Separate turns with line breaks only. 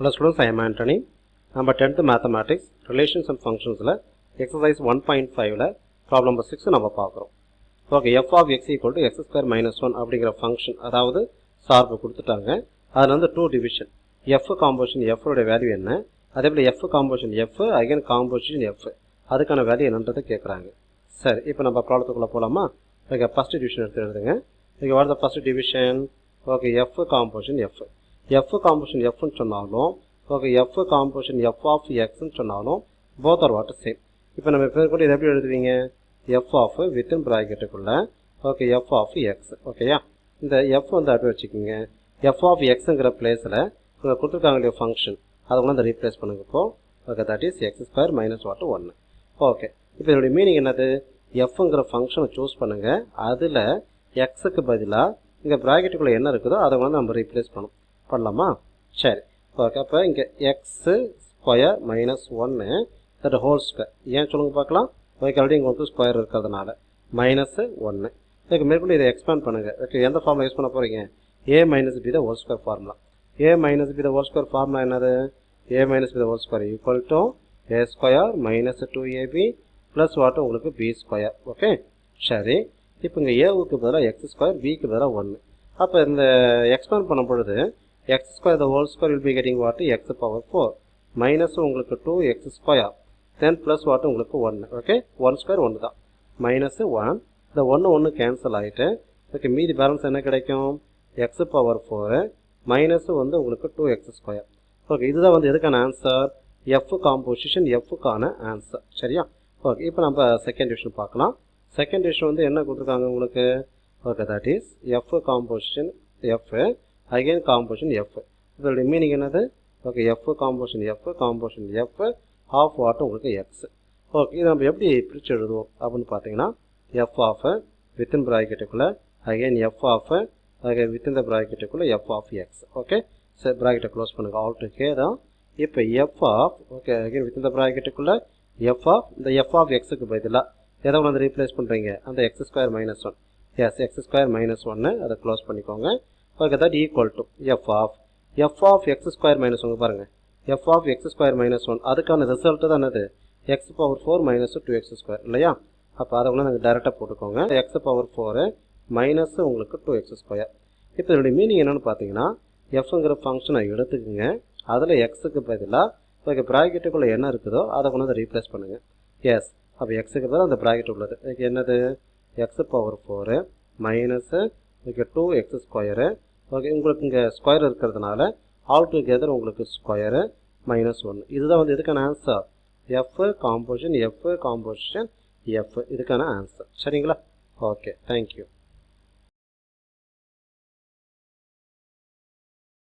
Hello students, I am Anthony. Number 10th Mathematics, Relations and Functions exercise 1.5 problem number 6 நம்ம பார்க்குறோம். Okay, f of x equal to x square minus 1 அப்படிங்கிற function, அதாவது சார்பு கொடுத்துட்டாங்க. அதில் வந்து 2 division, f composition f உடைய value என்ன, அதே போல் f composition f, again composition f, அதுக்கான வேல்யூ என்னன்றதை கேட்குறாங்க. சரி, இப்போ நம்ம ப்ராப்ளத்துக்குள்ளே போகலாமா? ஓகே, ஃபஸ்ட் டிவிஷன் எடுத்து எழுதுங்க. Okay, what the first division? Okay, f composition f. f composition f ன்னு சொன்னாலும், okay, f composition f of x ன்னு சொன்னாலும் both are what same. இப்போ நம்ம பேர் கூட இதை எப்படி எழுதுவீங்க? f of within bracketக்குள்ள, ஓகே, f of x. ஓகேயா, இந்த f வந்து அப்படி வச்சுக்கோங்க. f of xங்கிற பிளேஸில் இங்கே கொடுத்துருக்காங்க இல்லையா ஃபங்க்ஷன், அதை வந்து ரீப்ளேஸ் பண்ணுங்க இப்போ. Okay, that is X square minus what 1. Okay, இப்போ இதனுடைய மீனிங் என்னது? எஃப்ங்கிற ஃபங்க்ஷனை சூஸ் பண்ணுங்கள். அதில் எக்ஸுக்கு பதிலாக இங்கே ப்ராக்கெட்டுக்குள்ளே என்ன இருக்குதோ அதை வந்து நம்ம ரீப்ளேஸ் பண்ணலாமா? சரி, ஓகே. அப்போ இங்கே x square minus 1 that whole square, ஏன் சொல்லுங்க பார்க்கலாம். ஓகே, ஆல்ரெடி இங்கே வந்து ஸ்கொயர் இருக்கிறதுனால மைனஸ் 1. இதுக்கு மேற்கொண்டு இதை எக்ஸ்பேண்ட் பண்ணுங்கள். ஓகே, எந்த ஃபார்முலா யூஸ் பண்ண போகிறீங்க? A minus B the whole square formula. A minus B the whole square formula என்னது? A minus B the whole square equal to A square minus 2ab plus what உங்களுக்கு B square. Okay, சரி. இப்போ இங்கே ஏவுக்கு பதிலாக X square, பிக்கு பதிலாக 1. அப்போ இந்த எக்ஸ்பேண்ட் பண்ணும் பொழுது X square the whole square will be getting வாட்டு எக்ஸ் பவர் 4 மைனஸ் உங்களுக்கு 2x square then plus what உங்களுக்கு 1. ஓகே, 1 ஸ்கொயர் 1 தான், மைனஸ் 1. இந்த 1 கேன்சல் ஆகிட்டு ஓகே, மீதி பேலன்ஸ் என்ன கிடைக்கும்? எக்ஸ் பவர் 4 மைனஸ் வந்து உங்களுக்கு 2x ஸ்கொயர். ஓகே, இதுதான் வந்து எதுக்கான ஆன்சர்? எஃப் காம்போசிஷன் எஃப்க்கான ஆன்சர். சரியா? ஓகே, இப்போ நம்ம செகண்ட் டிவிஷன் பார்க்கலாம். செகண்ட் டிவிஷன் வந்து என்ன கொடுத்துருக்காங்க உங்களுக்கு? Okay, that is F composition F, again composition F. இதோடைய மீனிங் என்னது? Okay, F composition F of what உங்களுக்கு எக்ஸ். ஓகே, இது நம்ம எப்படி பிரித்து எழுதுவோம் அப்படின்னு பார்த்தீங்கன்னா, எஃப் ஆஃப் வித்தின் ப்ராக்கெட்டுக்குள்ளே again F of within the ப்ராக்கெட்டுக்குள்ளே எஃப் ஆஃப் எக்ஸ். ஓகே, சரி, ப்ராக்கெட்டை க்ளோஸ் பண்ணுங்கள். ஆல் டுகெதர் இப்போ F of okay again within the ப்ராக்கெட்டுக்குள்ளே எஃப் ஆஃப் இந்த எஃப் ஆஃப் எக்ஸுக்கு பதிலாக எதை வந்து ரீப்ளேஸ் பண்ணுறீங்க? அந்த X square minus 1. Yes, X square minus 1 அதை க்ளோஸ் பண்ணிக்கோங்க. Okay, that equal to F of X square minus 1 பாருங்கள். F of X square minus 1 அதுக்கான ரிசல்ட்டு தான் என்னது? X power 4 minus 2x square இல்லையா? அப்போ அதை வந்து நாங்கள் டேரெக்டாக போட்டுக்கோங்க. எக்ஸ் பவர் 4 மைனஸ் உங்களுக்கு 2x ஸ்கொயர். இப்போ இதனுடைய மீனிங் என்னென்னு பார்த்தீங்கன்னா, எஃப்ங்கிற ஃபங்க்ஷனை எடுத்துக்கோங்க. அதில் எக்ஸுக்கு பதிலாக ஓகே ப்ராக்கெட்டுக்குள்ளே என்ன இருக்குதோ அதை கொண்டு வந்து ரீப்ளேஸ் பண்ணுங்கள். எஸ், அப்போ எக்ஸுக்கு பதிலாக அந்த ப்ராக்கெட் உள்ளது ஓகே என்னது? X power 4 minus okay 2x square. Okay, உங்களுக்கு இங்கே ஸ்கொயர் இருக்கிறதுனால ஆல் டுகெதர் உங்களுக்கு ஸ்கொயரு மைனஸ் 1. இதுதான் வந்து எதுக்கான ஆன்சர்? எஃப் காம்போசிஷன் எஃப் இதுக்கான ஆன்சர். சரிங்களா? Okay, thank you.